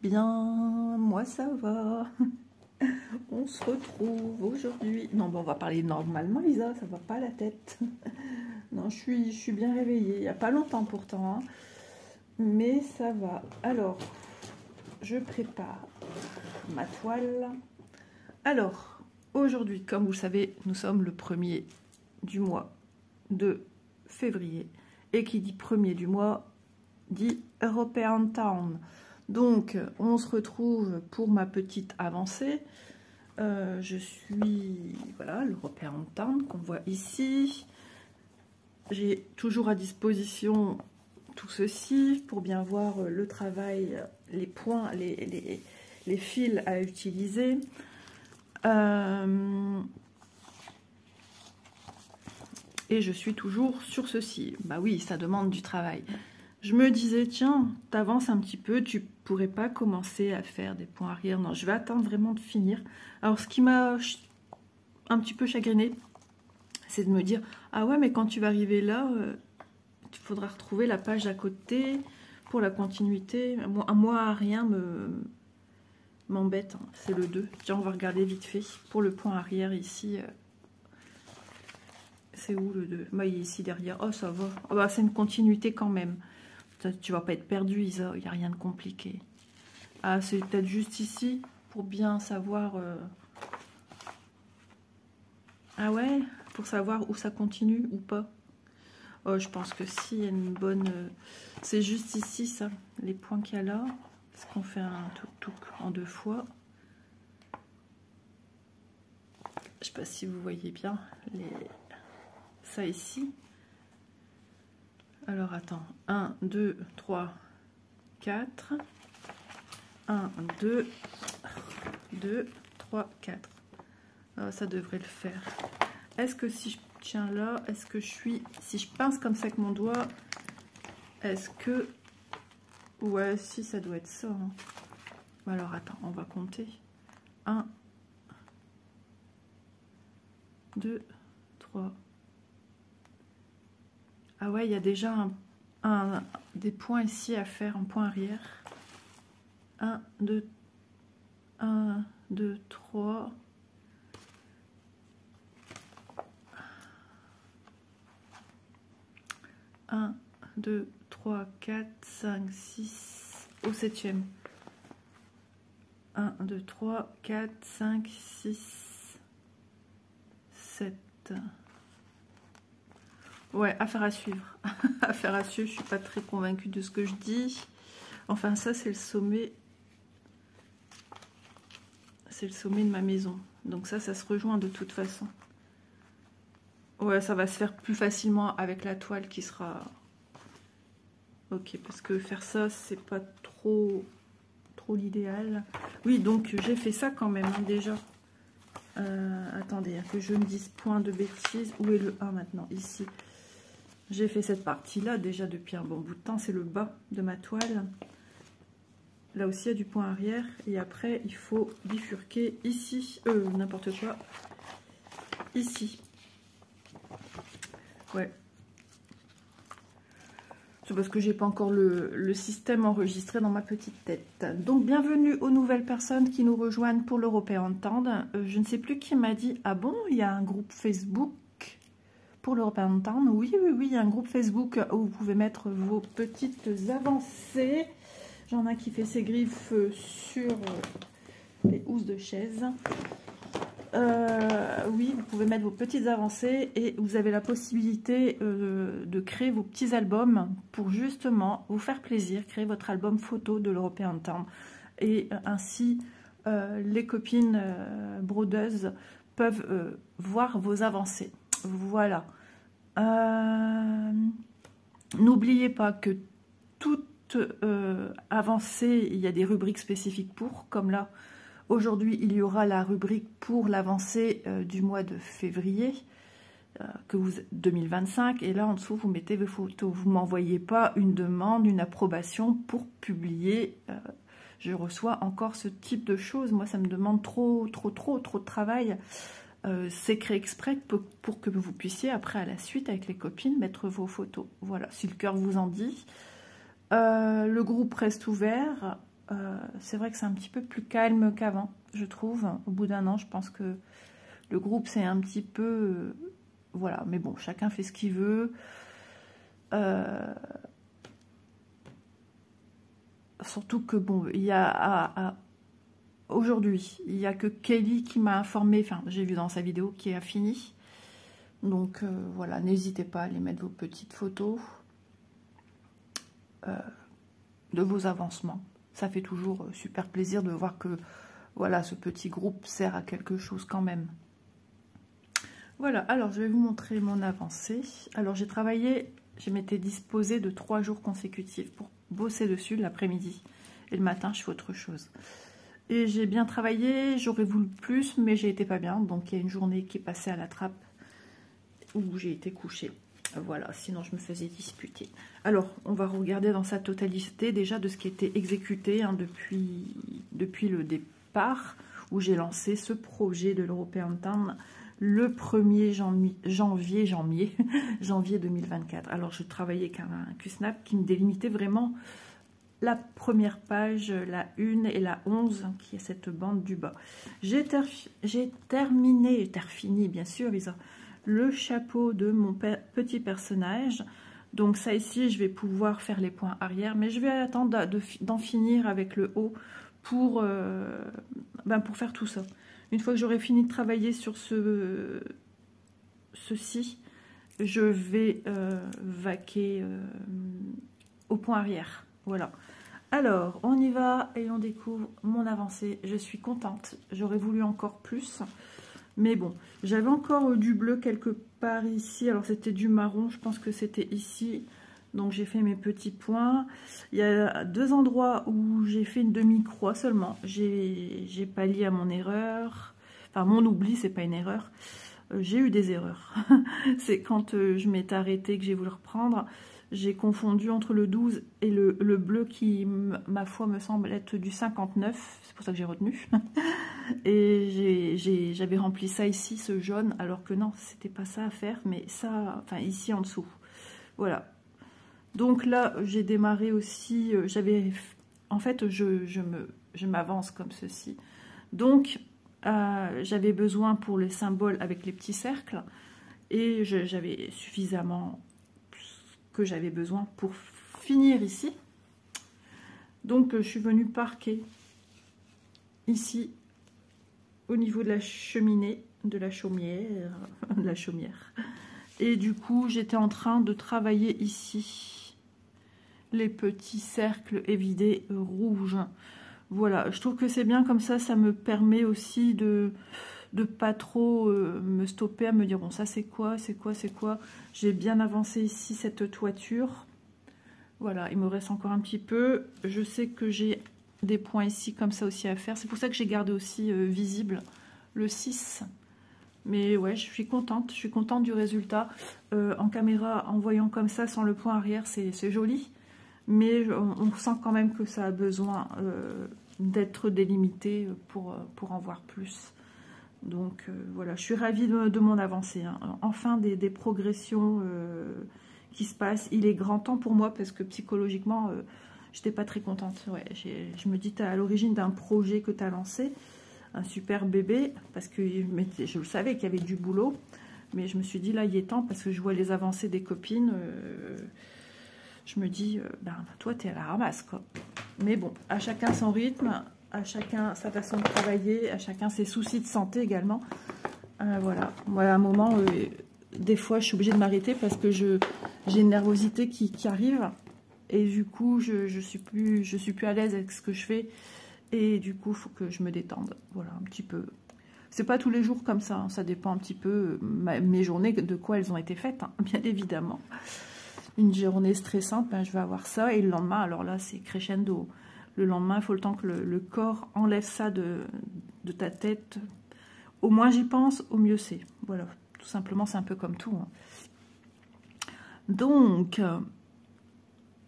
bien? Moi ça va. On se retrouve aujourd'hui. Non, bon, on va parler normalement, Lisa, ça va pas la tête. Non, je suis bien réveillée. Il n'y a pas longtemps pourtant, hein. Mais ça va. Alors, je prépare ma toile. Alors, aujourd'hui, comme vous le savez, nous sommes le 1er du mois de février. Et qui dit 1er du mois, dit European Town. Donc, on se retrouve pour ma petite avancée. Je suis, voilà, l'European Town qu'on voit ici. J'ai toujours à disposition tout ceci pour bien voir le travail, les points, les fils à utiliser. Et je suis toujours sur ceci. Bah oui, ça demande du travail. Je me disais, tiens, t'avances un petit peu, tu pourrais pas commencer à faire des points arrière. Non, je vais attendre vraiment de finir. Alors, ce qui m'a un petit peu chagrinée, c'est de me dire, ah ouais, mais quand tu vas arriver là, il faudra retrouver la page à côté pour la continuité. Moi rien m'embête, hein. C'est le 2. Tiens, on va regarder vite fait. Pour le point arrière ici, c'est où le 2? Bah, il est ici derrière. Oh, ça va. Oh, bah, c'est une continuité quand même. Tu vas pas être perdu, Isa, il n'y a rien de compliqué. Ah, c'est peut-être juste ici, pour bien savoir... Ah ouais, pour savoir où ça continue ou pas. Oh, je pense que si, il y a une bonne... C'est juste ici, ça, les points qu'il y a là. Parce qu'on fait un tuk-tuk en 2 fois. Je sais pas si vous voyez bien ça ici. Alors, attends. 1, 2, 3, 4. 1, 2, 2, 3, 4. Alors, ça devrait le faire. Est-ce que si je tiens là, est-ce que je suis... Si je pince comme ça avec mon doigt, est-ce que... Ouais, si, ça doit être ça. Hein. Alors, attends, on va compter. 1, 2, 3. Ah ouais, il y a déjà des points ici à faire en point arrière. 1, 2, 1, 2, 3. Un, 2, 3, 4, 5, 6 au 7e. 1, 2, 3, 4, 5, 6, 7. Ouais, affaire à suivre. Affaire à suivre, je suis pas très convaincue de ce que je dis. Enfin, ça, c'est le sommet. C'est le sommet de ma maison. Donc ça se rejoint de toute façon. Ouais, ça va se faire plus facilement avec la toile qui sera... Ok, parce que faire ça, c'est pas trop l'idéal. Oui, donc j'ai fait ça quand même, hein, déjà. Attendez, que je me dise point de bêtises. Où est le 1 maintenant? Ici. J'ai fait cette partie-là déjà depuis un bon bout de temps. C'est le bas de ma toile. Là aussi, il y a du point arrière. Et après, il faut bifurquer ici. N'importe quoi. Ici. Ouais. C'est parce que j'ai pas encore le système enregistré dans ma petite tête. Donc, bienvenue aux nouvelles personnes qui nous rejoignent pour l'European Town. Je ne sais plus qui m'a dit, ah bon, il y a un groupe Facebook pour l'European Town. Oui, il y a un groupe Facebook où vous pouvez mettre vos petites avancées. J'en ai qui fait ses griffes sur les housses de chaise. Oui, vous pouvez mettre vos petites avancées et vous avez la possibilité de créer vos petits albums pour justement vous faire plaisir, créer votre album photo de l'European Town. Et ainsi, les copines brodeuses peuvent voir vos avancées. Voilà. N'oubliez pas que toute avancée, il y a des rubriques spécifiques pour, comme là, aujourd'hui, il y aura la rubrique pour l'avancée du mois de février 2025. Et là, en dessous, vous mettez vos photos. Vous ne m'envoyez pas une demande, une approbation pour publier. Je reçois encore ce type de choses. Moi, ça me demande trop de travail. C'est créé exprès pour que vous puissiez, après, à la suite, avec les copines, mettre vos photos. Voilà, si le cœur vous en dit. Le groupe reste ouvert. c'est vrai que c'est un petit peu plus calme qu'avant, je trouve. Au bout d'un an, je pense que le groupe, c'est un petit peu... voilà, mais bon, chacun fait ce qu'il veut. Surtout que, bon, il y a... aujourd'hui, il n'y a que Kelly qui m'a informé, enfin, j'ai vu dans sa vidéo, qui a fini. Donc, voilà, n'hésitez pas à aller mettre vos petites photos de vos avancements. Ça fait toujours super plaisir de voir que, voilà, ce petit groupe sert à quelque chose quand même. Voilà, alors je vais vous montrer mon avancée. Alors j'ai travaillé, je m'étais disposée de 3 jours consécutifs pour bosser dessus l'après-midi. Et le matin, je fais autre chose. Et j'ai bien travaillé, j'aurais voulu plus, mais j'ai été pas bien. Donc il y a une journée qui est passée à la trappe où j'ai été couchée. Voilà, sinon je me faisais disputer. Alors, on va regarder dans sa totalité déjà de ce qui a été exécuté hein, depuis le départ, où j'ai lancé ce projet de l'European Town le 1er janvier 2024. Alors, je travaillais avec un QSnap qui me délimitait vraiment la première page, la 1 et la 11, qui est cette bande du bas. J'ai fini, bien sûr, le chapeau de mon petit personnage. Donc ça ici, je vais pouvoir faire les points arrière, mais je vais attendre d'en finir avec le haut pour faire tout ça. Une fois que j'aurai fini de travailler sur ceci, je vais vaquer au point arrière. Voilà. Alors, on y va et on découvre mon avancée. Je suis contente. J'aurais voulu encore plus. Mais bon, j'avais encore du bleu quelque part ici. Alors, c'était du marron. Je pense que c'était ici. Donc, j'ai fait mes petits points. Il y a 2 endroits où j'ai fait une demi-croix seulement. J'ai pallié à mon erreur. Enfin, mon oubli, c'est pas une erreur. J'ai eu des erreurs. C'est quand je m'étais arrêtée que j'ai voulu reprendre. J'ai confondu entre le 12 et le bleu qui, ma foi, me semble être du 59. C'est pour ça que j'ai retenu. Et j'avais rempli ça ici, ce jaune, alors que non, c'était pas ça à faire, mais ça, enfin ici en dessous. Voilà. Donc là, j'ai démarré aussi, en fait, je m'avance comme ceci. Donc, j'avais besoin pour les symboles avec les petits cercles, et j'avais suffisamment que j'avais besoin pour finir ici. Donc, je suis venue parquer ici, au niveau de la cheminée, de la chaumière, Et du coup, j'étais en train de travailler ici les petits cercles évidés rouges. Voilà, je trouve que c'est bien comme ça me permet aussi de pas trop me stopper, à me dire, bon, ça c'est quoi. J'ai bien avancé ici cette toiture. Voilà, il me reste encore un petit peu. Je sais que j'ai des points ici comme ça aussi à faire. C'est pour ça que j'ai gardé aussi visible le 6. Mais ouais, je suis contente du résultat. En caméra, en voyant comme ça, sans le point arrière, c'est joli. Mais on sent quand même que ça a besoin d'être délimité pour en voir plus. Donc voilà, je suis ravie de mon avancée. Hein. Enfin, des progressions qui se passent. Il est grand temps pour moi parce que psychologiquement, j'étais pas très contente. Ouais, je me dis, tu es à l'origine d'un projet que tu as lancé, un super bébé, parce que je le savais qu'il y avait du boulot. Mais je me suis dit, là, il est temps parce que je vois les avancées des copines. Je me dis, toi, tu es à la ramasse, quoi. Mais bon, à chacun son rythme, à chacun sa façon de travailler, à chacun ses soucis de santé également. Voilà, moi, à un moment, des fois, je suis obligée de m'arrêter parce que j'ai une nervosité qui arrive. Et du coup, je suis plus à l'aise avec ce que je fais. Et du coup, il faut que je me détende. Voilà, un petit peu. C'est pas tous les jours comme ça. Hein. Ça dépend un petit peu, mes journées, de quoi elles ont été faites, hein, bien évidemment. Une journée stressante, je vais avoir ça. Et le lendemain, alors là, c'est crescendo. Le lendemain, il faut le temps que le corps enlève ça de ta tête. Au moins j'y pense, au mieux c'est. Voilà, tout simplement, c'est un peu comme tout. Hein. Donc,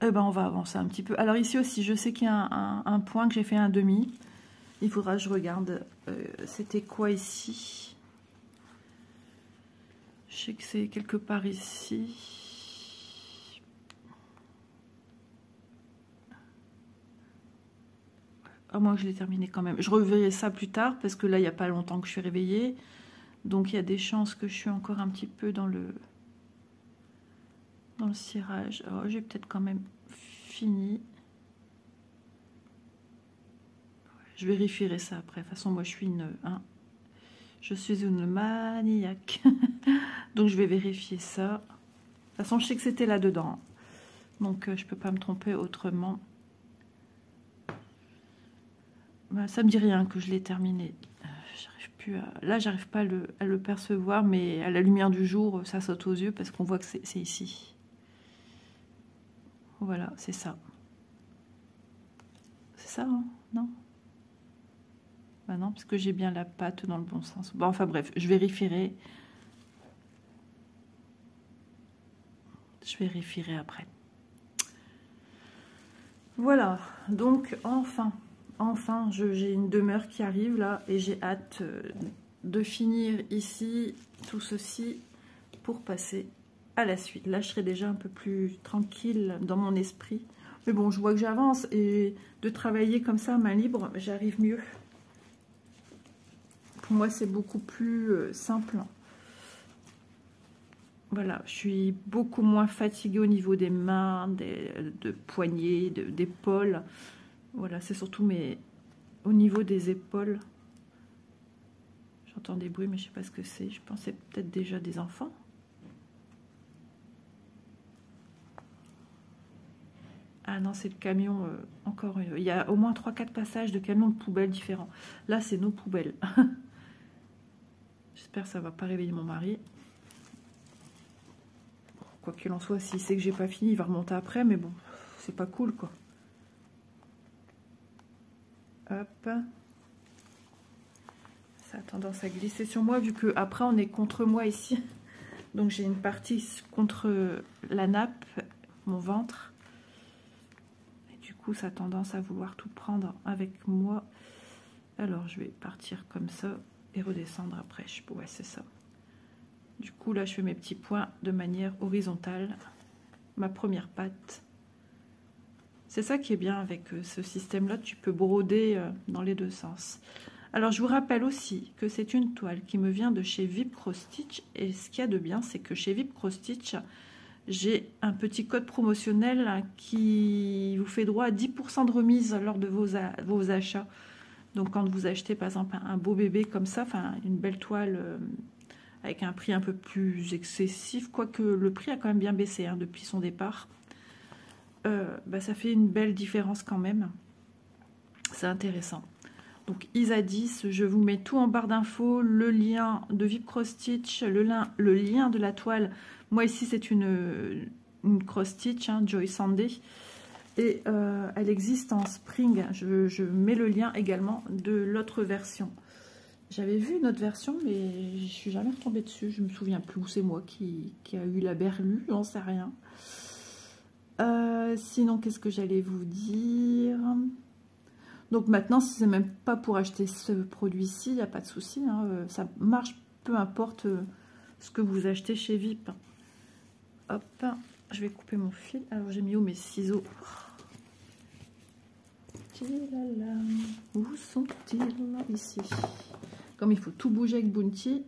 on va avancer un petit peu. Alors ici aussi, je sais qu'il y a un point que j'ai fait un demi. Il faudra que je regarde. C'était quoi ici? Je sais que c'est quelque part ici. À moins que je l'ai terminé quand même. Je reverrai ça plus tard, parce que là, il n'y a pas longtemps que je suis réveillée. Donc, il y a des chances que je suis encore un petit peu dans le cirage. Alors, j'ai peut-être quand même fini. Je vérifierai ça après. De toute façon, moi, je suis une maniaque. Donc, je vais vérifier ça. De toute façon, je sais que c'était là-dedans. Donc, je ne peux pas me tromper autrement. Bah, ça me dit rien que je l'ai terminé. J'arrive plus à... Là, j'arrive pas à le percevoir, mais à la lumière du jour, ça saute aux yeux parce qu'on voit que c'est ici. Voilà, c'est ça. C'est ça, hein? Non? Bah non, parce que j'ai bien la pâte dans le bon sens. Bon, enfin bref, je vérifierai. Je vérifierai après. Voilà, donc enfin, j'ai une demeure qui arrive là et j'ai hâte de finir ici tout ceci pour passer à la suite. Là, je serai déjà un peu plus tranquille dans mon esprit. Mais bon, je vois que j'avance et de travailler comme ça à main libre, j'arrive mieux. Pour moi, c'est beaucoup plus simple. Voilà, je suis beaucoup moins fatiguée au niveau des mains, de poignets, d'épaules. Voilà, c'est surtout au niveau des épaules. J'entends des bruits, mais je ne sais pas ce que c'est. Je pensais peut-être déjà des enfants. Ah non, c'est le camion, encore. Il y a au moins 3-4 passages de camions de poubelles différents. Là, c'est nos poubelles. J'espère que ça ne va pas réveiller mon mari. Quoi qu'il en soit, s'il sait que j'ai pas fini, il va remonter après, mais bon, c'est pas cool, quoi. Hop. Ça a tendance à glisser sur moi, vu que après on est contre moi ici. Donc j'ai une partie contre la nappe, mon ventre. Et du coup, ça a tendance à vouloir tout prendre avec moi. Alors, je vais partir comme ça et redescendre après. Ouais, c'est ça. Du coup, là, je fais mes petits points de manière horizontale. Ma première patte. C'est ça qui est bien avec ce système-là. Tu peux broder dans les deux sens. Alors, je vous rappelle aussi que c'est une toile qui me vient de chez VIP Cross Stitch. Et ce qu'il y a de bien, c'est que chez VIP Cross Stitch, j'ai un petit code promotionnel qui vous fait droit à 10% de remise lors de vos achats. Donc, quand vous achetez, par exemple, un beau bébé comme ça, enfin, une belle toile... avec un prix un peu plus excessif, quoique le prix a quand même bien baissé hein, depuis son départ. Bah, ça fait une belle différence quand même. C'est intéressant. Donc Isa 10, je vous mets tout en barre d'infos, le lien de VIP Cross Stitch, le lien de la toile. Moi ici c'est une Cross Stitch, hein, Joy Sunday. Et elle existe en spring. Je mets le lien également de l'autre version. J'avais vu une autre version, mais je suis jamais retombée dessus. Je me souviens plus où c'est moi qui a eu la berlue, j'en sais rien. Sinon, qu'est-ce que j'allais vous dire? Donc maintenant, si c'est même pas pour acheter ce produit-ci, il n'y a pas de souci. Hein, ça marche, peu importe ce que vous achetez chez VIP. Hop, je vais couper mon fil. Alors j'ai mis où mes ciseaux? Où sont-ils? Ici. Comme il faut tout bouger avec Bounty.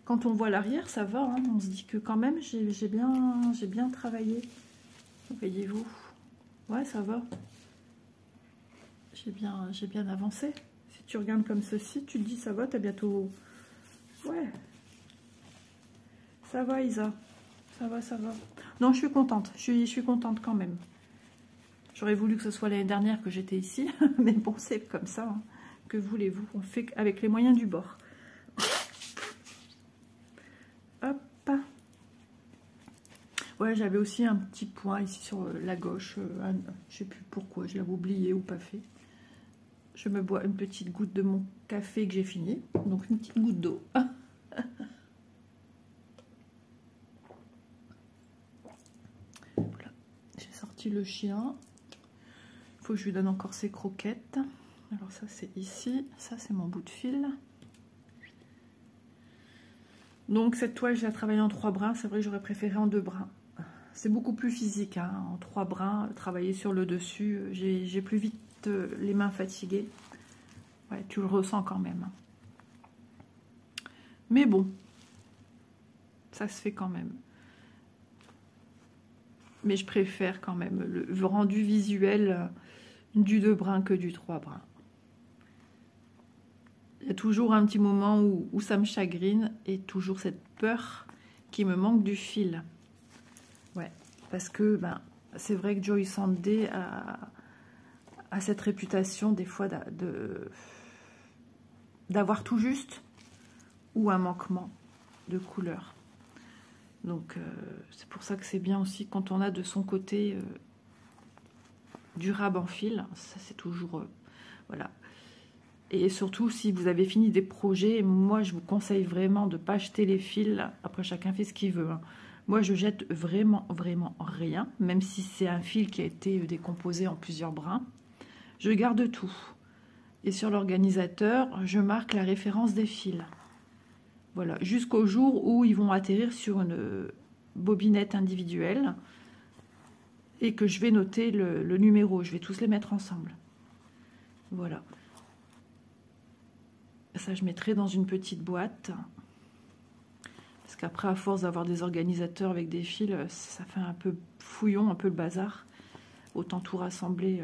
Quand on voit l'arrière, ça va. Hein, on se dit que quand même, j'ai bien travaillé. Voyez-vous? Ouais, ça va. J'ai bien avancé. Si tu regardes comme ceci, tu te dis ça va, t'as bientôt... Ouais. Ça va, Isa. Ça va, ça va. Non, je suis contente. Je suis contente quand même. J'aurais voulu que ce soit l'année dernière que j'étais ici. Mais bon, c'est comme ça. Hein. Que voulez-vous? On fait avec les moyens du bord. Hop. Ouais, j'avais aussi un petit point ici sur la gauche. Je sais plus pourquoi, je l'avais oublié ou pas fait. Je me bois une petite goutte de mon café que j'ai fini. Donc une petite goutte d'eau. Voilà. J'ai sorti le chien. Il faut que je lui donne encore ses croquettes. Alors ça c'est ici. Ça c'est mon bout de fil. Donc cette toile, je la travaille en 3 brins. C'est vrai que j'aurais préféré en 2 brins. C'est beaucoup plus physique, hein, en 3 brins, travailler sur le dessus. J'ai plus vite vite les mains fatiguées. Ouais, tu le ressens quand même. Mais bon, ça se fait quand même. Mais je préfère quand même le rendu visuel du 2 brins que du 3 brins. Il y a toujours un petit moment où ça me chagrine et toujours cette peur qui me manque du fil. Ouais, parce que ben, c'est vrai que Joy Sandé a cette réputation des fois d'avoir tout juste ou un manquement de couleur. Donc c'est pour ça que c'est bien aussi quand on a de son côté durable en fil. Ça c'est toujours... voilà. Et surtout, si vous avez fini des projets, moi, je vous conseille vraiment de ne pas jeter les fils. Après, chacun fait ce qu'il veut. Hein. Moi, je jette vraiment, vraiment rien, même si c'est un fil qui a été décomposé en plusieurs brins. Je garde tout. Et sur l'organisateur, je marque la référence des fils. Voilà, jusqu'au jour où ils vont atterrir sur une bobinette individuelle et que je vais noter le numéro. Je vais tous les mettre ensemble. Voilà. Ça, je mettrai dans une petite boîte. Parce qu'après, à force d'avoir des organisateurs avec des fils, ça fait un peu fouillon, un peu le bazar. Autant tout rassembler.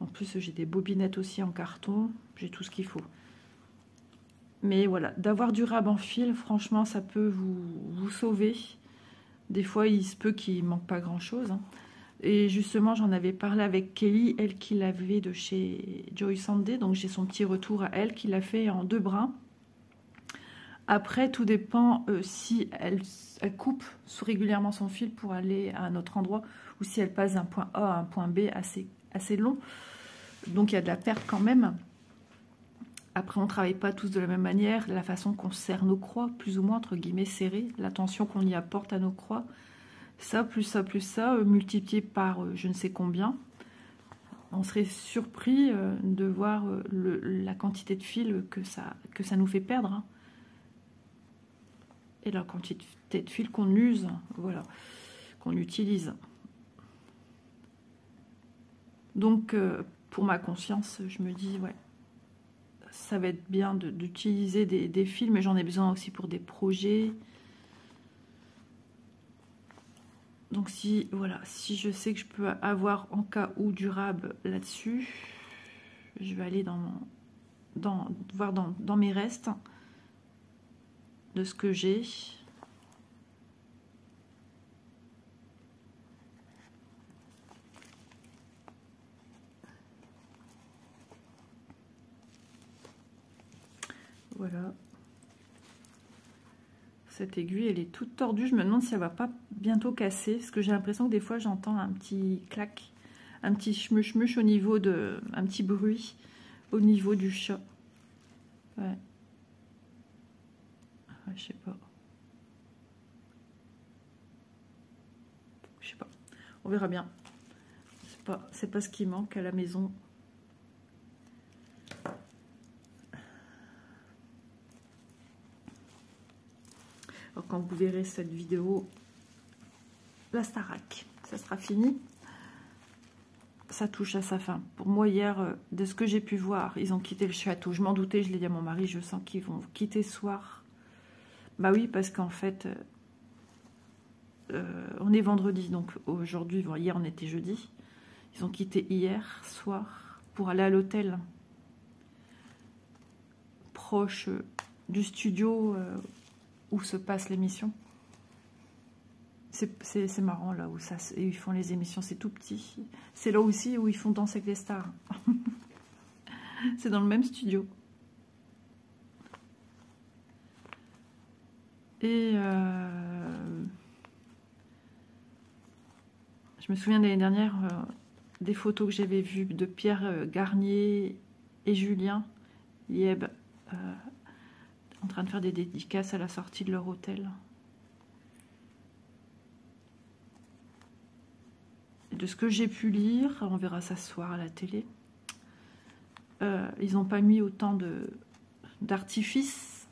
En plus, j'ai des bobinettes aussi en carton. J'ai tout ce qu'il faut. Mais voilà, d'avoir du rab en fil, franchement, ça peut vous sauver. Des fois, il se peut qu'il ne manque pas grand-chose. Hein. Et justement, j'en avais parlé avec Kelly, elle qui l'avait de chez Joy Sandé. Donc, j'ai son petit retour à elle qui l'a fait en 2 brins. Après, tout dépend si elle coupe régulièrement son fil pour aller à un autre endroit ou si elle passe d'un point A à un point B assez long. Donc, il y a de la perte quand même. Après, on ne travaille pas tous de la même manière. La façon qu'on serre nos croix, plus ou moins, entre guillemets, serrées. L'attention qu'on y apporte à nos croix. Ça, plus ça, plus ça, multiplié par je ne sais combien. On serait surpris de voir la quantité de fil que ça nous fait perdre. Hein. Et la quantité de fil qu'on use, voilà, qu'on utilise. Donc, pour ma conscience, je me dis, ouais, ça va être bien d'utiliser des fils, mais j'en ai besoin aussi pour des projets. Donc si je sais que je peux avoir en cas où durable là-dessus, je vais aller voir dans mes restes de ce que j'ai. Voilà. Cette aiguille, elle est toute tordue. Je me demande si elle va pas bientôt casser. Parce que j'ai l'impression que des fois, j'entends un petit clac, un petit schmuch-schmuch au niveau de... un petit bruit au niveau du chat. Ouais. Je sais pas. Je sais pas. On verra bien. C'est pas ce qui manque à la maison. Alors, quand vous verrez cette vidéo, la Starac, ça sera fini. Ça touche à sa fin. Pour moi, hier, de ce que j'ai pu voir, ils ont quitté le château. Je m'en doutais, je l'ai dit à mon mari, je sens qu'ils vont quitter ce soir. Bah oui, parce qu'en fait, on est vendredi, donc aujourd'hui, hier on était jeudi. Ils ont quitté hier soir pour aller à l'hôtel proche du studio où se passe l'émission. C'est marrant là où ils font les émissions, c'est tout petit. C'est là aussi où ils font Danser avec les stars. C'est dans le même studio. Et je me souviens de l'année dernière des photos que j'avais vues de Pierre Garnier et Julien Lieb en train de faire des dédicaces à la sortie de leur hôtel. De ce que j'ai pu lire, on verra ça ce soir à la télé, ils n'ont pas mis autant d'artifices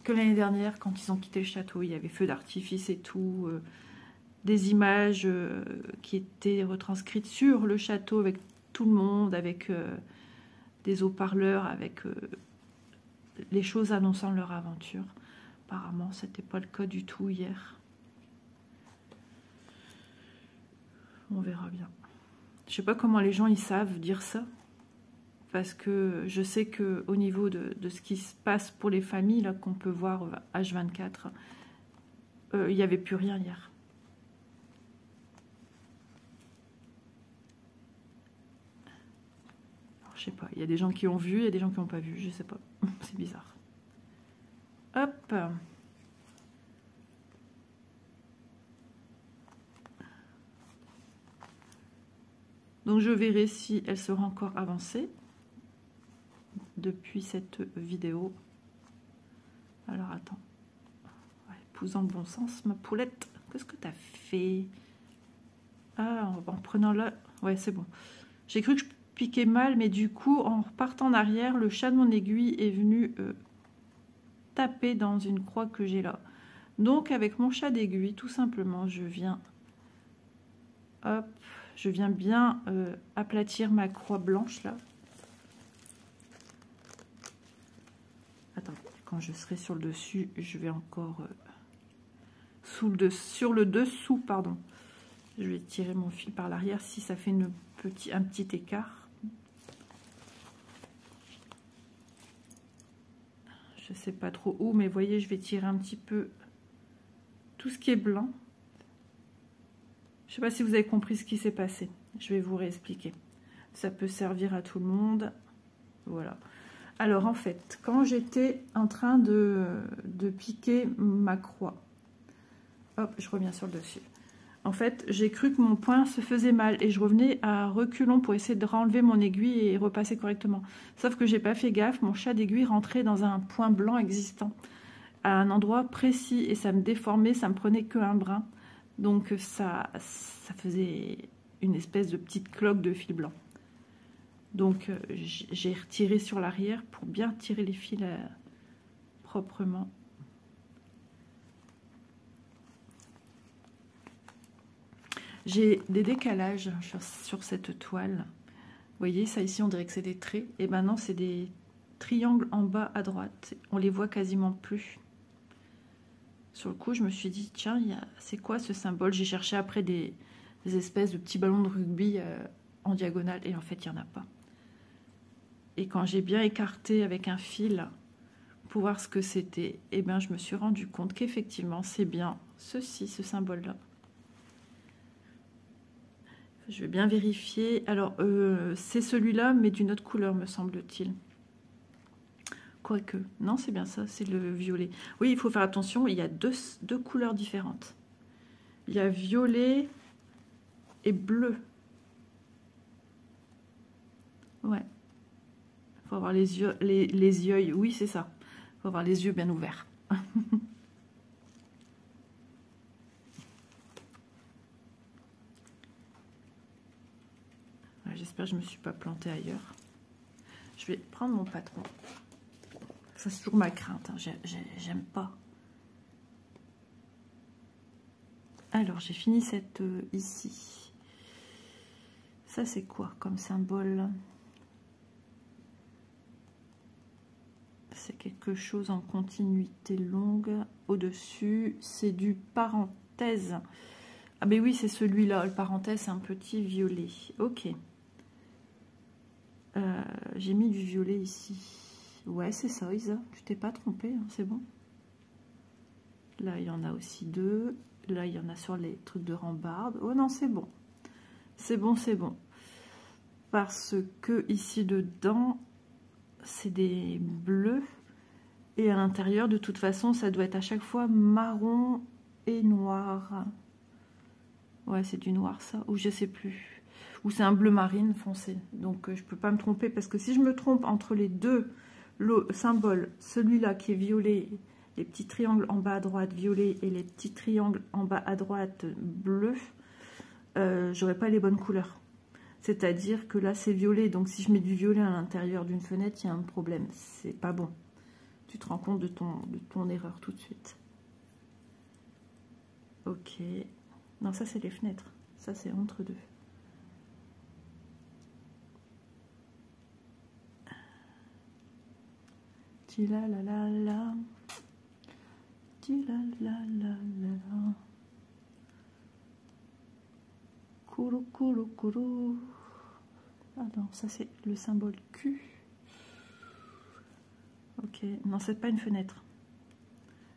que l'année dernière quand ils ont quitté le château. Il y avait feu d'artifice et tout. des images qui étaient retranscrites sur le château avec tout le monde, avec des haut-parleurs, avec les choses annonçant leur aventure. Apparemment, c'était pas le cas du tout hier. On verra bien. Je sais pas comment les gens ils savent dire ça. Parce que je sais qu'au niveau de ce qui se passe pour les familles, là qu'on peut voir H24, il n'y avait plus rien hier. Alors, je sais pas, il y a des gens qui ont vu, il y a des gens qui n'ont pas vu, je sais pas. C'est bizarre. Hop. Donc je verrai si elle sera encore avancée depuis cette vidéo. Alors attends. Ouais, pousse dans le bon sens, ma poulette. Qu'est-ce que tu as fait? Ah, en prenant là. Ouais, c'est bon. J'ai cru que je piquais mal, mais du coup, en repartant en arrière, le chat de mon aiguille est venu taper dans une croix que j'ai là. Donc, avec mon chat d'aiguille, tout simplement, je viens... Hop, je viens bien aplatir ma croix blanche, là. Attends, quand je serai sur le dessus, je vais encore... sur le dessous, pardon. Je vais tirer mon fil par l'arrière si ça fait un petit écart. Je sais pas trop où, mais voyez, je vais tirer un petit peu tout ce qui est blanc. Je sais pas si vous avez compris ce qui s'est passé. Je vais vous réexpliquer. Ça peut servir à tout le monde. Voilà. Alors en fait, quand j'étais en train de piquer ma croix, hop, je reviens sur le dessus. En fait, j'ai cru que mon poing se faisait mal et je revenais à reculons pour essayer de renlever mon aiguille et repasser correctement. Sauf que j'ai pas fait gaffe, mon chat d'aiguille rentrait dans un point blanc existant à un endroit précis et ça me déformait, ça me prenait que un brin. Donc ça faisait une espèce de petite cloque de fil blanc. Donc j'ai retiré sur l'arrière pour bien tirer les fils proprement. J'ai des décalages sur cette toile. Vous voyez, ça ici, on dirait que c'est des traits. Et maintenant, c'est des triangles en bas à droite. On les voit quasiment plus. Sur le coup, je me suis dit, tiens, c'est quoi ce symbole? J'ai cherché après des espèces de petits ballons de rugby en diagonale. Et en fait, il n'y en a pas. Et quand j'ai bien écarté avec un fil pour voir ce que c'était, eh bien, je me suis rendu compte qu'effectivement, c'est bien ceci, ce symbole-là. Je vais bien vérifier. Alors, c'est celui-là, mais d'une autre couleur, me semble-t-il. Quoique, non, c'est bien ça, c'est le violet. Oui, il faut faire attention, il y a deux couleurs différentes. Il y a violet et bleu. Ouais. Il faut avoir les yeux, les yeux, oui, c'est ça. Il faut avoir les yeux bien ouverts. J'espère que je ne me suis pas plantée ailleurs. Je vais prendre mon patron. Ça, c'est toujours ma crainte. Hein. J'aime pas. Alors, j'ai fini cette ici. Ça, c'est quoi comme symbole? C'est quelque chose en continuité longue. Au-dessus, c'est du parenthèse. Ah, mais oui, c'est celui-là. Le parenthèse, c'est un petit violet. Ok. J'ai mis du violet ici. Ouais, c'est ça, Isa. Tu t'es pas trompée, hein, c'est bon. Là, il y en a aussi deux. Là, il y en a sur les trucs de rambarde. Oh non, c'est bon. C'est bon, c'est bon. Parce que ici, dedans, c'est des bleus. Et à l'intérieur, de toute façon, ça doit être à chaque fois marron et noir. Ouais, c'est du noir, ça. Ou je sais plus. Ou c'est un bleu marine foncé. Donc, je peux pas me tromper. Parce que si je me trompe entre les deux symboles, celui-là qui est violet, les petits triangles en bas à droite violet et les petits triangles en bas à droite bleu, j'aurai pas les bonnes couleurs. C'est-à-dire que là, c'est violet. Donc, si je mets du violet à l'intérieur d'une fenêtre, il y a un problème. C'est pas bon. Tu te rends compte de ton erreur tout de suite. Ok. Non, ça c'est les fenêtres. Ça c'est entre deux. Tila la la la. Tila la la la. Kourou kourou kourou. Ah non, ça c'est le symbole Q. Ok, non, c'est pas une fenêtre.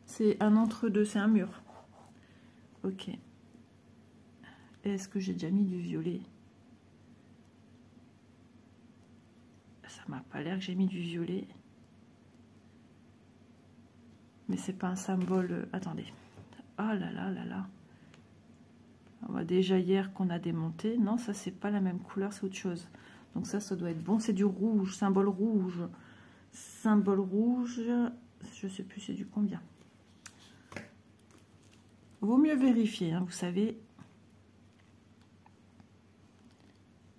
C'est un entre-deux, c'est un mur. Ok. Est-ce que j'ai déjà mis du violet? Ça m'a pas l'air que j'ai mis du violet. Mais c'est pas un symbole... Attendez. Ah là là là là. On voit déjà hier qu'on a démonté. Non, ça c'est pas la même couleur, c'est autre chose. Donc ça doit être bon. C'est du rouge, symbole rouge. Symbole rouge. Je sais plus c'est du combien. Vaut mieux vérifier, hein, vous savez.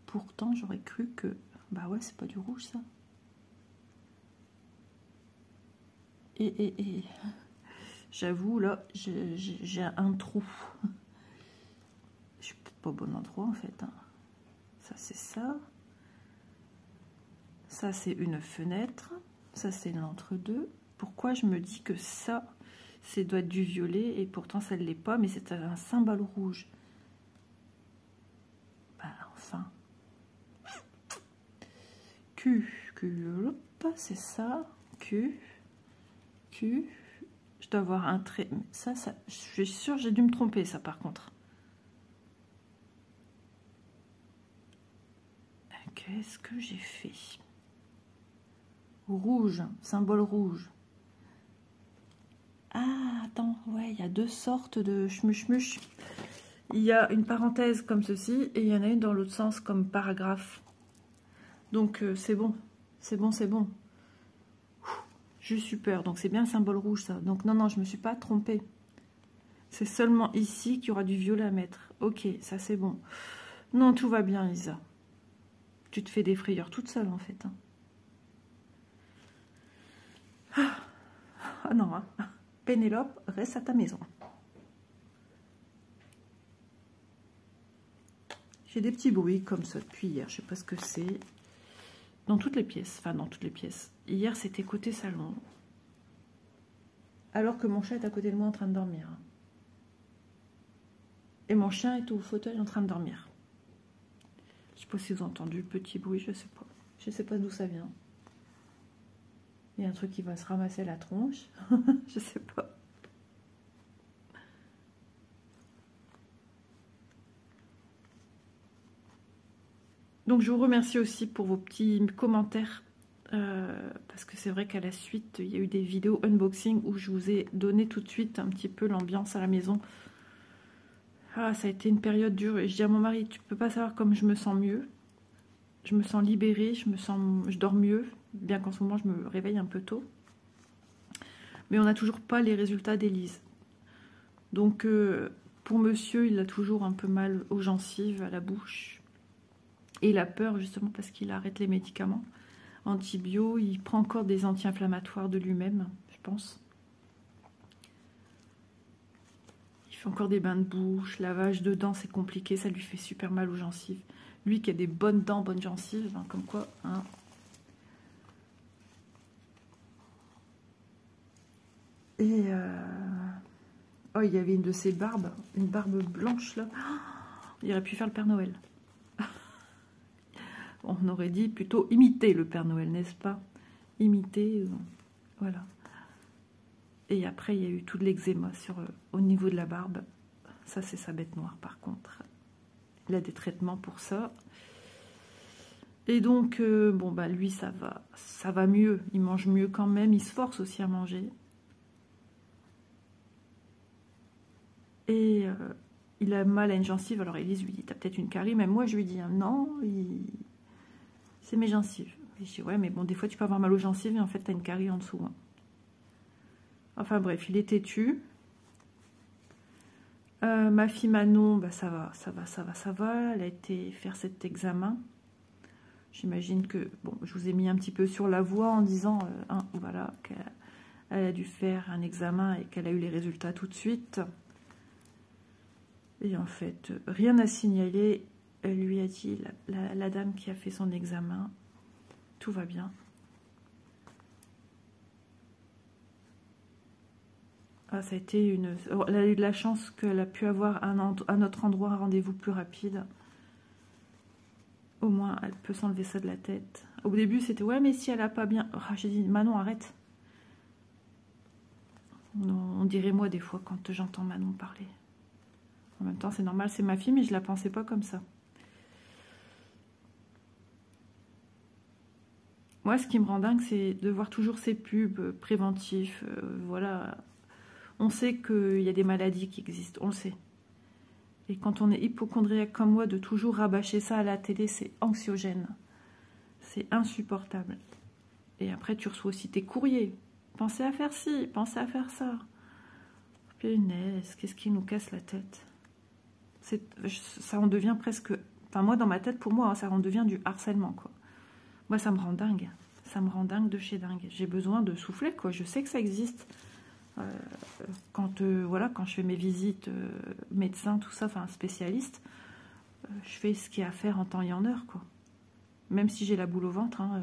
Pourtant, j'aurais cru que... Bah ouais, c'est pas du rouge, ça. Et j'avoue, là, j'ai un trou. Je suis pas au bon endroit, en fait. Hein. Ça, c'est ça. Ça, c'est une fenêtre. Ça, c'est l'entre-deux. Pourquoi je me dis que ça, c'est doit être du violet, et pourtant, ça ne l'est pas, mais c'est un symbole rouge. Bah, enfin... c'est ça, Q, je dois avoir un trait, ça, je suis sûre, j'ai dû me tromper, ça, par contre. Qu'est-ce que j'ai fait? Rouge, symbole rouge. Ah, attends, ouais, il y a deux sortes de schmuch. Il y a une parenthèse comme ceci, et il y en a une dans l'autre sens, comme paragraphe. Donc, c'est bon. C'est bon, c'est bon. J'ai super. Donc, c'est bien le symbole rouge, ça. Donc, non, je me suis pas trompée. C'est seulement ici qu'il y aura du violet à mettre. Ok, ça, c'est bon. Non, tout va bien, Isa. Tu te fais des frayeurs toute seule, en fait. Hein. Ah non, hein. Pénélope, reste à ta maison. J'ai des petits bruits comme ça depuis hier. Je sais pas ce que c'est. Dans toutes les pièces. Enfin, dans toutes les pièces. Hier, c'était côté salon. Alors que mon chat est à côté de moi en train de dormir. Et mon chien est au fauteuil en train de dormir. Je sais pas si vous avez entendu le petit bruit, je sais pas. Je sais pas d'où ça vient. Il y a un truc qui va se ramasser la tronche. Je sais pas. Donc je vous remercie aussi pour vos petits commentaires. Parce que c'est vrai qu'à la suite, il y a eu des vidéos unboxing où je vous ai donné tout de suite un petit peu l'ambiance à la maison. Ah, ça a été une période dure. Et je dis à mon mari, tu peux pas savoir comme je me sens mieux. Je me sens libérée, je dors mieux. Bien qu'en ce moment, je me réveille un peu tôt. Mais on n'a toujours pas les résultats d'Élise. Donc, pour monsieur, il a toujours un peu mal aux gencives, à la bouche. Et il a peur, justement, parce qu'il arrête les médicaments. Antibio, il prend encore des anti-inflammatoires de lui-même, je pense. Il fait encore des bains de bouche, lavage de dents, c'est compliqué, ça lui fait super mal aux gencives. Lui qui a des bonnes dents, bonnes gencives, hein, comme quoi... Hein. Et oh, il y avait une de ces barbes, une barbe blanche là. Oh, il aurait pu faire le Père Noël. On aurait dit plutôt imiter le Père Noël, n'est-ce pas? Imiter, voilà. Et après, il y a eu tout de l'eczéma au niveau de la barbe. Ça, c'est sa bête noire, par contre. Il a des traitements pour ça. Et donc, bon, bah, lui, ça va mieux. Il mange mieux quand même. Il se force aussi à manger. Et il a mal à une gencive. Alors, Élise lui dit, t'as peut-être une carie. Même moi, je lui dis, hein, non, c'est mes gencives. Et je dis, ouais, mais bon, des fois, tu peux avoir mal aux gencives et en fait, t'as une carie en dessous. Hein. Enfin, bref, il est têtu. Ma fille Manon, bah, ça va. Elle a été faire cet examen. J'imagine que, bon, je vous ai mis un petit peu sur la voie en disant, voilà, qu'elle a dû faire un examen et qu'elle a eu les résultats tout de suite. Et en fait, rien à signaler. Elle lui a dit, la dame qui a fait son examen, tout va bien. Ah, ça a été une... Elle a eu de la chance qu'elle a pu avoir un autre endroit, un rendez-vous plus rapide. Au moins, elle peut s'enlever ça de la tête. Au début, c'était, ouais, mais si elle a pas bien... Oh, j'ai dit, Manon, arrête. On dirait moi, des fois, quand j'entends Manon parler. En même temps, c'est normal, c'est ma fille, mais je la pensais pas comme ça. Moi, ce qui me rend dingue, c'est de voir toujours ces pubs préventifs. Voilà. On sait qu'il y a des maladies qui existent, on le sait. Et quand on est hypocondriaque comme moi, de toujours rabâcher ça à la télé, c'est anxiogène. C'est insupportable. Et après, tu reçois aussi tes courriers. Pensez à faire ci, pensez à faire ça. Punaise, qu'est-ce qui nous casse la tête? Ça en devient presque... Enfin, moi, dans ma tête, pour moi, ça en devient du harcèlement, quoi. Moi, ça me rend dingue. Ça me rend dingue de chez dingue. J'ai besoin de souffler, quoi. Je sais que ça existe. Voilà, quand je fais mes visites médecins, tout ça, enfin spécialiste, je fais ce qu'il y a à faire en temps et en heure, quoi. Même si j'ai la boule au ventre. Hein,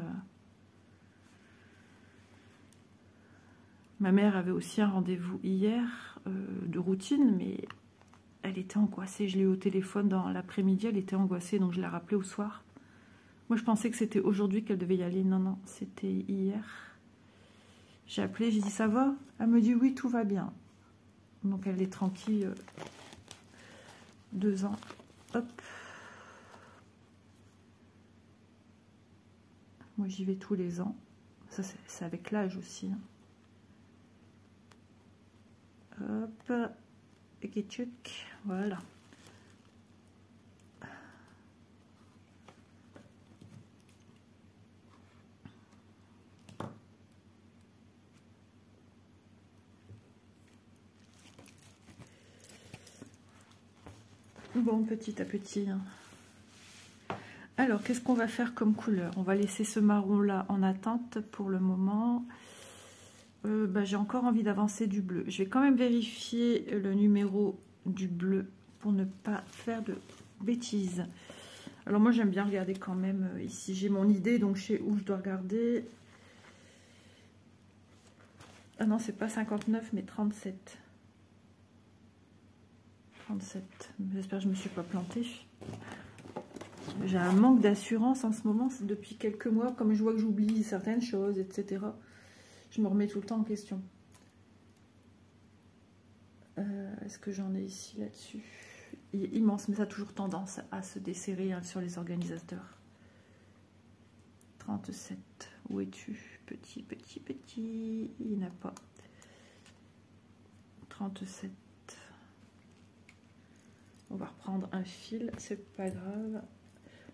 Ma mère avait aussi un rendez-vous hier de routine, mais elle était angoissée. Je l'ai eu au téléphone dans l'après-midi, elle était angoissée, donc je l'ai rappelée au soir. Moi, je pensais que c'était aujourd'hui qu'elle devait y aller. Non, non, c'était hier. J'ai appelé, j'ai dit, ça va? Elle me dit, oui, tout va bien. Donc, elle est tranquille. 2 ans. Hop. Moi, j'y vais tous les ans. Ça, c'est avec l'âge aussi. Hein. Hop. Et tchuc. Voilà. Bon, petit à petit. Hein. Alors, qu'est-ce qu'on va faire comme couleur? On va laisser ce marron-là en attente pour le moment. J'ai encore envie d'avancer du bleu. Je vais quand même vérifier le numéro du bleu pour ne pas faire de bêtises. Alors, moi, j'aime bien regarder quand même. Ici, j'ai mon idée, donc je sais où je dois regarder. Ah non, c'est pas 59, mais 37. 37. J'espère que je ne me suis pas plantée. J'ai un manque d'assurance en ce moment, depuis quelques mois, comme je vois que j'oublie certaines choses, etc. Je me remets tout le temps en question. Est-ce que j'en ai ici, là-dessus? Il est immense, mais ça a toujours tendance à se desserrer hein, sur les organisateurs. 37. Où es-tu? Petit, petit, petit. Il n'a pas. 37. On va reprendre un fil, c'est pas grave.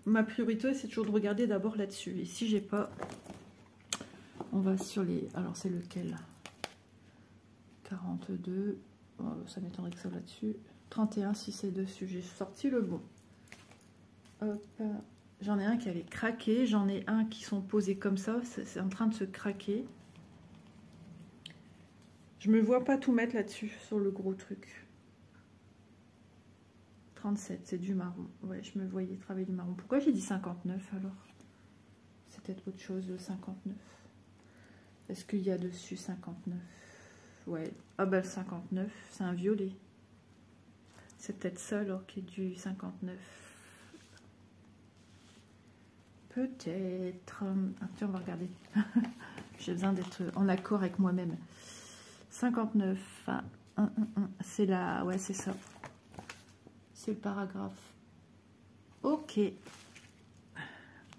Ma priorité, c'est toujours de regarder d'abord là-dessus. Et si j'ai pas, on va sur les... Alors, c'est lequel? 42. Oh, ça m'étonnerait que ça là-dessus. 31, si c'est dessus. J'ai sorti le bon. Hop. J'en ai un qui avait craqué. J'en ai un qui sont posés comme ça. C'est en train de se craquer. Je me vois pas tout mettre là-dessus, sur le gros truc. 37, c'est du marron. Ouais, je me voyais travailler du marron. Pourquoi j'ai dit 59 alors? C'est peut-être autre chose, le 59. Est-ce qu'il y a dessus 59? Ouais. Ah bah le 59, c'est un violet. C'est peut-être ça alors qui est du 59. Peut-être. Ah, tiens, on va regarder. J'ai besoin d'être en accord avec moi-même. 59. C'est la... Ouais, c'est ça. C'est le paragraphe. Ok.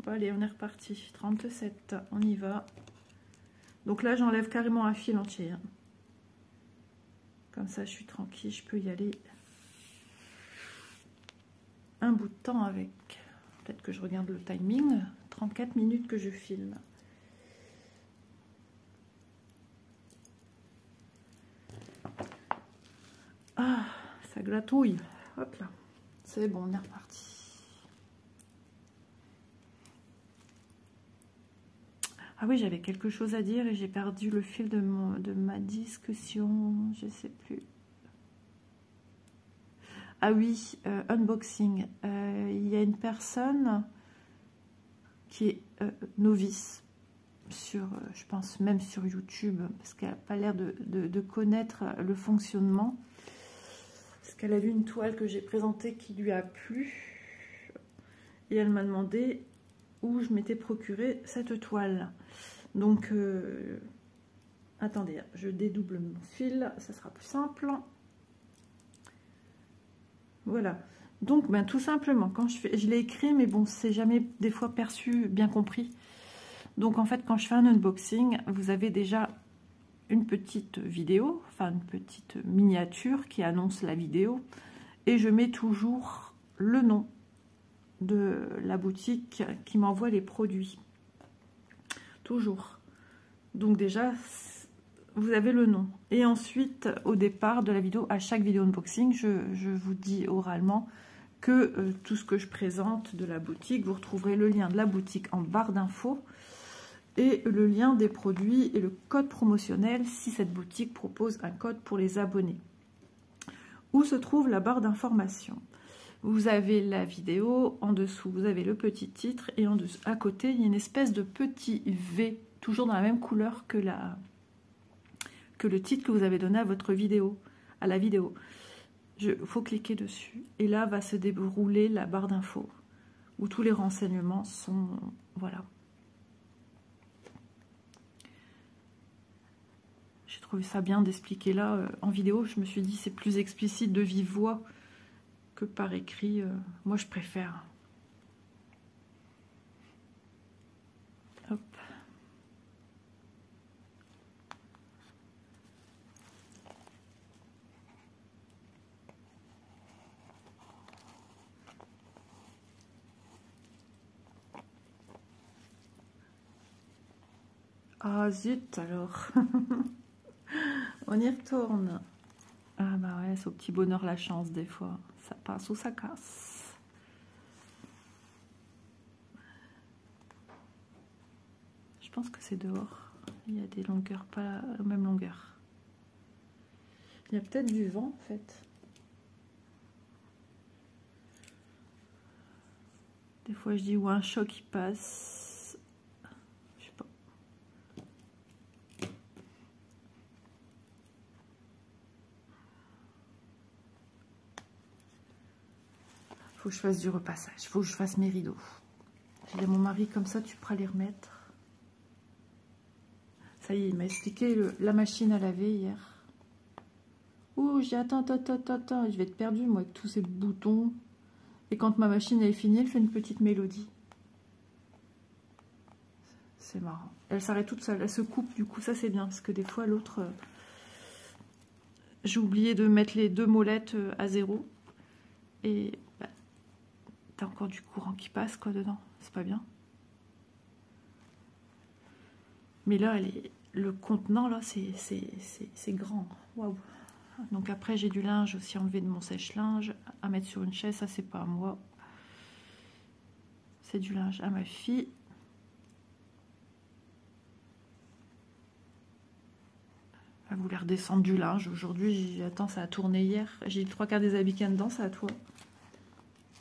Bon, allez, on est reparti. 37, on y va. Donc là, j'enlève carrément un fil entier. Hein. Comme ça, je suis tranquille, je peux y aller un bout de temps avec. Peut-être que je regarde le timing. 34 minutes que je filme. Ah, ça glatouille. Hop là. C'est bon, on est reparti. Ah oui, j'avais quelque chose à dire et j'ai perdu le fil de ma discussion. Je sais plus. Ah oui, unboxing. Il y a une personne qui est novice sur, je pense même sur YouTube, parce qu'elle n'a pas l'air de connaître le fonctionnement. Parce qu'elle a vu une toile que j'ai présentée qui lui a plu. Et elle m'a demandé où je m'étais procuré cette toile. Donc, attendez, je dédouble mon fil, ça sera plus simple. Voilà. Donc, ben, tout simplement, quand je l'ai écrit, mais bon, c'est jamais des fois perçu, bien compris. Donc, en fait, quand je fais un unboxing, vous avez déjà une petite vidéo, enfin une petite miniature qui annonce la vidéo. Et je mets toujours le nom de la boutique qui m'envoie les produits. Toujours. Donc déjà, vous avez le nom. Et ensuite, au départ de la vidéo, à chaque vidéo unboxing, je vous dis oralement que tout ce que je présente de la boutique, vous retrouverez le lien de la boutique en barre d'infos et le lien des produits et le code promotionnel si cette boutique propose un code pour les abonnés. Où se trouve la barre d'information? Vous avez la vidéo, en dessous vous avez le petit titre et en dessous, à côté il y a une espèce de petit V, toujours dans la même couleur que le titre que vous avez donné à votre vidéo, à la vidéo. Il faut cliquer dessus et là va se dérouler la barre d'infos où tous les renseignements sont, voilà. J'ai trouvé ça bien d'expliquer là en vidéo. Je me suis dit c'est plus explicite de vive voix que par écrit. Moi je préfère. Hop. Ah zut alors. On y retourne. Ah bah ouais, c'est au petit bonheur la chance des fois. Ça passe ou ça casse. Je pense que c'est dehors. Il y a des longueurs pas la même longueur. Il y a peut-être du vent en fait. Des fois je dis ou un choc qui passe. Je sais pas. Faut que je fasse du repassage. Faut que je fasse mes rideaux. J'ai dit à mon mari comme ça tu pourras les remettre. Ça y est, il m'a expliqué la machine à laver hier. Ouh, j'ai attends, je vais être perdue moi avec tous ces boutons. Et quand ma machine est finie, elle fait une petite mélodie. C'est marrant. Elle s'arrête toute seule, elle se coupe, du coup ça c'est bien, parce que des fois l'autre... j'ai oublié de mettre les deux molettes à 0. Et bah, t'as encore du courant qui passe quoi dedans, c'est pas bien. Mais là, le contenant, là, c'est grand. Waouh. Donc après, j'ai du linge aussi enlevé de mon sèche-linge à mettre sur une chaise. Ça, c'est pas à moi. C'est du linge à ma fille. Elle voulait redescendre du linge. Aujourd'hui, attends, ça a tourné hier. J'ai eu 3/4 des habits qu'il y a dedans, c'est à toi.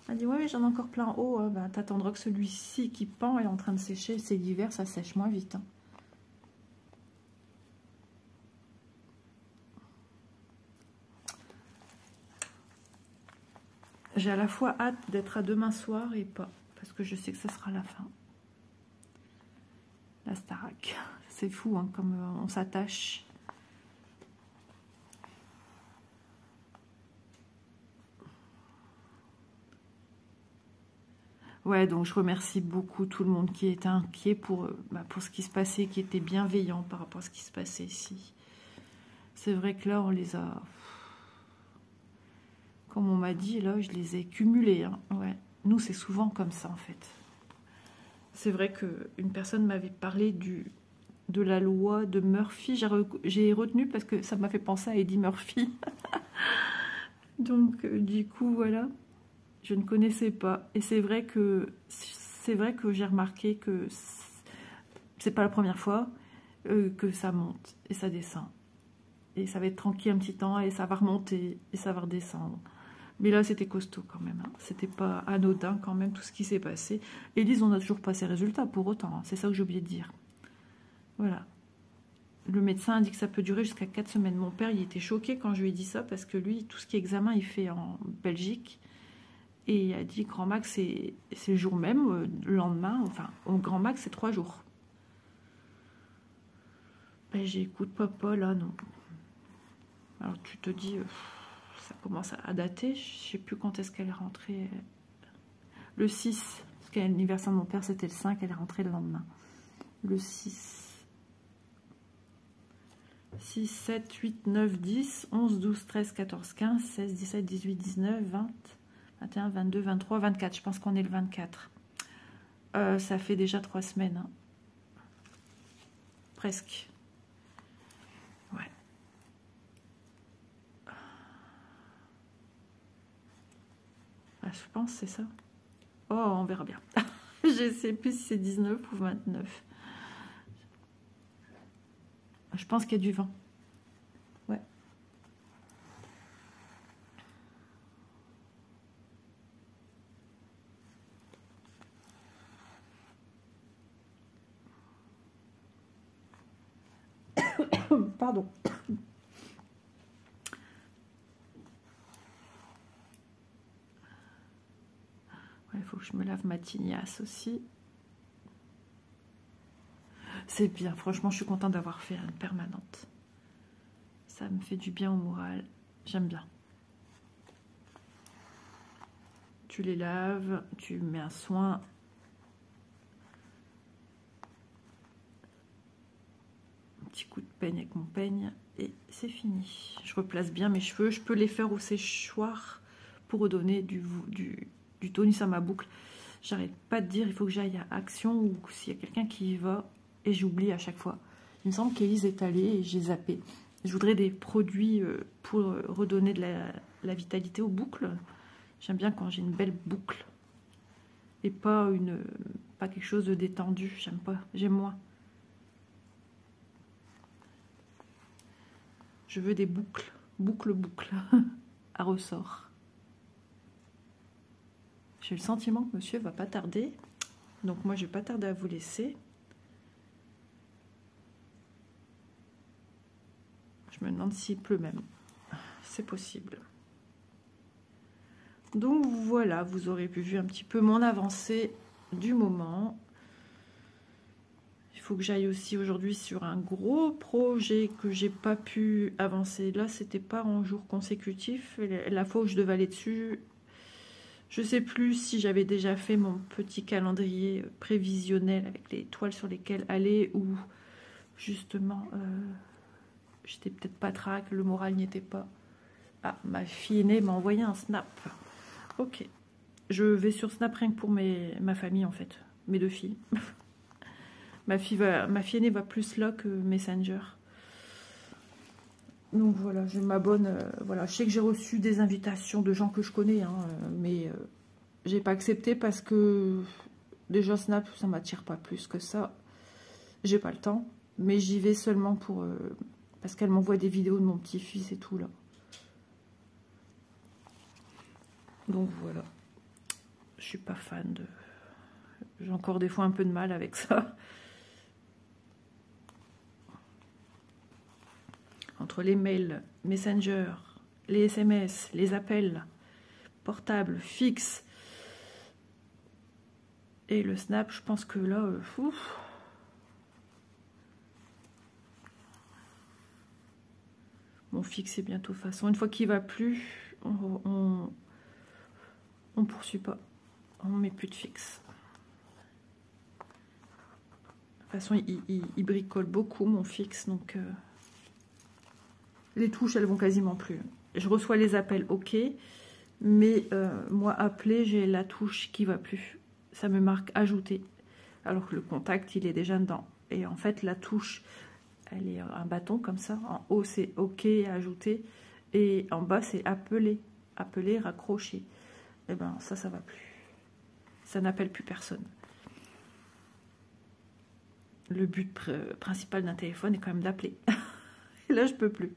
Elle dit, ouais, mais j'en ai encore plein haut. Bah, t'attendras que celui-ci qui pend est en train de sécher. C'est l'hiver, ça sèche moins vite. Hein. J'ai à la fois hâte d'être à demain soir et pas, parce que je sais que ce sera la fin. La Starac. C'est fou, hein, comme on s'attache. Ouais, donc je remercie beaucoup tout le monde qui était inquiet pour ce qui se passait, qui était bienveillant par rapport à ce qui se passait ici. C'est vrai que là, on les a... Comme on m'a dit, là, je les ai cumulés. Hein. Ouais. Nous, c'est souvent comme ça, en fait. C'est vrai qu'une personne m'avait parlé de la loi de Murphy. J'ai retenu parce que ça m'a fait penser à Eddie Murphy. Donc, du coup, voilà. Je ne connaissais pas. Et c'est vrai que j'ai remarqué que c'est pas la première fois que ça monte et ça descend. Et ça va être tranquille un petit temps et ça va remonter et ça va redescendre. Mais là, c'était costaud quand même. Hein. C'était pas anodin quand même tout ce qui s'est passé. Élise, on n'a toujours pas ses résultats pour autant. Hein. C'est ça que j'ai oublié de dire. Voilà. Le médecin a dit que ça peut durer jusqu'à 4 semaines. Mon père, il était choqué quand je lui ai dit ça parce que lui, tout ce qui est examen, il fait en Belgique. Et il a dit grand max, c'est le jour même, le lendemain. Enfin, au grand max, c'est 3 jours. Ben, j'écoute papa, là, non. Alors, tu te dis, ça commence à dater. Je sais plus quand est-ce qu'elle est rentrée. Le 6, parce que l'anniversaire de mon père, c'était le 5, elle est rentrée le lendemain. Le 6. 6, 7, 8, 9, 10, 11, 12, 13, 14, 15, 16, 17, 18, 19, 20, 21, 22, 23, 24. Je pense qu'on est le 24. Ça fait déjà 3 semaines. Hein. Presque. Ouais. Ah, je pense c'est ça. Oh, on verra bien. Je ne sais plus si c'est 19 ou 29. Je pense qu'il y a du vent. Ouais. Pardon. Il faut que je me lave ma tignasse aussi. C'est bien, franchement, je suis contente d'avoir fait une permanente. Ça me fait du bien au moral. J'aime bien. Tu les laves, tu mets un soin. Un petit coup de peigne avec mon peigne et c'est fini. Je replace bien mes cheveux. Je peux les faire au séchoir pour redonner du tonus à ma boucle. J'arrête pas de dire, il faut que j'aille à Action ou s'il y a quelqu'un qui y va et j'oublie à chaque fois. Il me semble qu'Élise est allée et j'ai zappé. Je voudrais des produits pour redonner de la vitalité aux boucles. J'aime bien quand j'ai une belle boucle et pas quelque chose de détendu. J'aime pas, j'aime moins. Je veux des boucles, boucles à ressort. J'ai le sentiment que monsieur va pas tarder. Donc moi, je vais pas tarder à vous laisser. Je me demande s'il pleut même. C'est possible. Donc voilà, vous aurez vu un petit peu mon avancée du moment. Il faut que j'aille aussi aujourd'hui sur un gros projet que j'ai pas pu avancer. Là, c'était pas en jours consécutifs. La fois où je devais aller dessus, je sais plus si j'avais déjà fait mon petit calendrier prévisionnel avec les toiles sur lesquelles aller ou justement j'étais peut-être pas trac, le moral n'y était pas. Ah, ma fille aînée m'a envoyé un snap. Ok. Je vais sur Snap rien que pour ma famille en fait. Mes 2 filles. ma fille aînée va plus là que Messenger. Donc voilà, je m'abonne. Voilà, je sais que j'ai reçu des invitations de gens que je connais, hein, mais j'ai pas accepté parce que déjà Snap, ça m'attire pas plus que ça. J'ai pas le temps, mais j'y vais seulement pour parce qu'elle m'envoie des vidéos de mon petit-fils et tout là. Donc voilà. Je suis pas fan de... J'ai encore des fois un peu de mal avec ça. Entre les mails, Messenger, les SMS, les appels, portables, fixes et le Snap, je pense que là... Mon fixe est bientôt façon. Une fois qu'il va plus, on poursuit pas. On met plus de fixe. De toute façon, il bricole beaucoup mon fixe, donc les touches, elles vont quasiment plus. Je reçois les appels, ok, mais moi, appeler, j'ai la touche qui va plus. Ça me marque ajouter, alors que le contact, il est déjà dedans. Et en fait, la touche, elle est un bâton comme ça. En haut, c'est ok, ajouter, et en bas, c'est appeler, raccrocher. Et ben ça va plus. Ça n'appelle plus personne. Le but principal d'un téléphone est quand même d'appeler. Et là, je peux plus.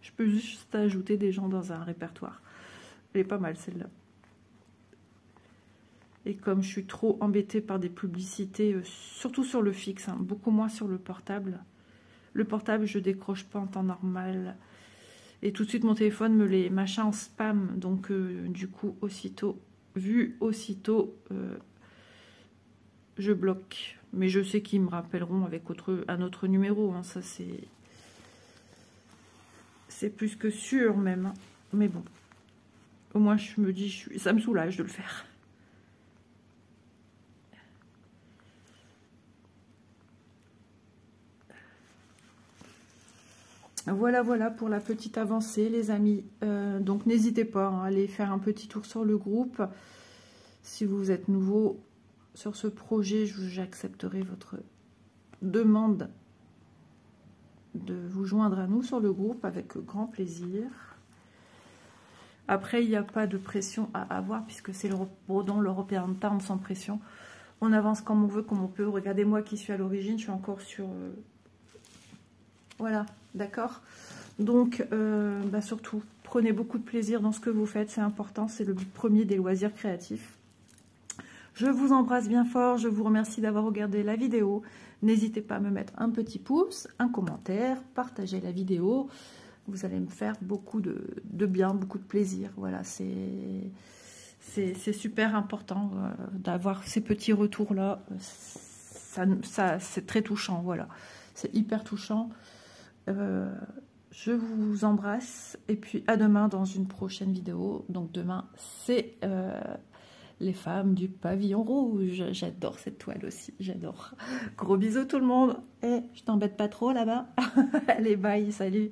Je peux juste ajouter des gens dans un répertoire. Elle est pas mal celle-là. Et comme je suis trop embêtée par des publicités, surtout sur le fixe, hein, beaucoup moins sur le portable. Le portable, je décroche pas en temps normal. Et tout de suite, mon téléphone me les machins en spam. Donc, du coup, aussitôt, je bloque. Mais je sais qu'ils me rappelleront avec un autre numéro. Hein, ça, c'est plus que sûr, même. Hein. Mais bon. Au moins, je me dis, ça me soulage de le faire. Voilà, voilà pour la petite avancée, les amis. Donc, n'hésitez pas à aller faire un petit tour sur le groupe. Si vous êtes nouveau sur ce projet, j'accepterai votre demande de vous joindre à nous sur le groupe avec grand plaisir. Après, il n'y a pas de pression à avoir puisque c'est le Bredon, l'European Town sans pression. On avance comme on veut, comme on peut. Regardez-moi qui suis à l'origine, je suis encore sur... Voilà, d'accord. Donc, surtout, prenez beaucoup de plaisir dans ce que vous faites, c'est important, c'est le but premier des loisirs créatifs. Je vous embrasse bien fort, je vous remercie d'avoir regardé la vidéo. N'hésitez pas à me mettre un petit pouce, un commentaire, partagez la vidéo. Vous allez me faire beaucoup de bien, beaucoup de plaisir. Voilà, c'est super important d'avoir ces petits retours-là. Ça, c'est très touchant, voilà. C'est hyper touchant. Je vous embrasse et puis à demain dans une prochaine vidéo. Donc demain, c'est... les femmes du pavillon rouge. J'adore cette toile aussi, j'adore. Gros bisous tout le monde. Et je t'embête pas trop là-bas. Allez, bye, salut.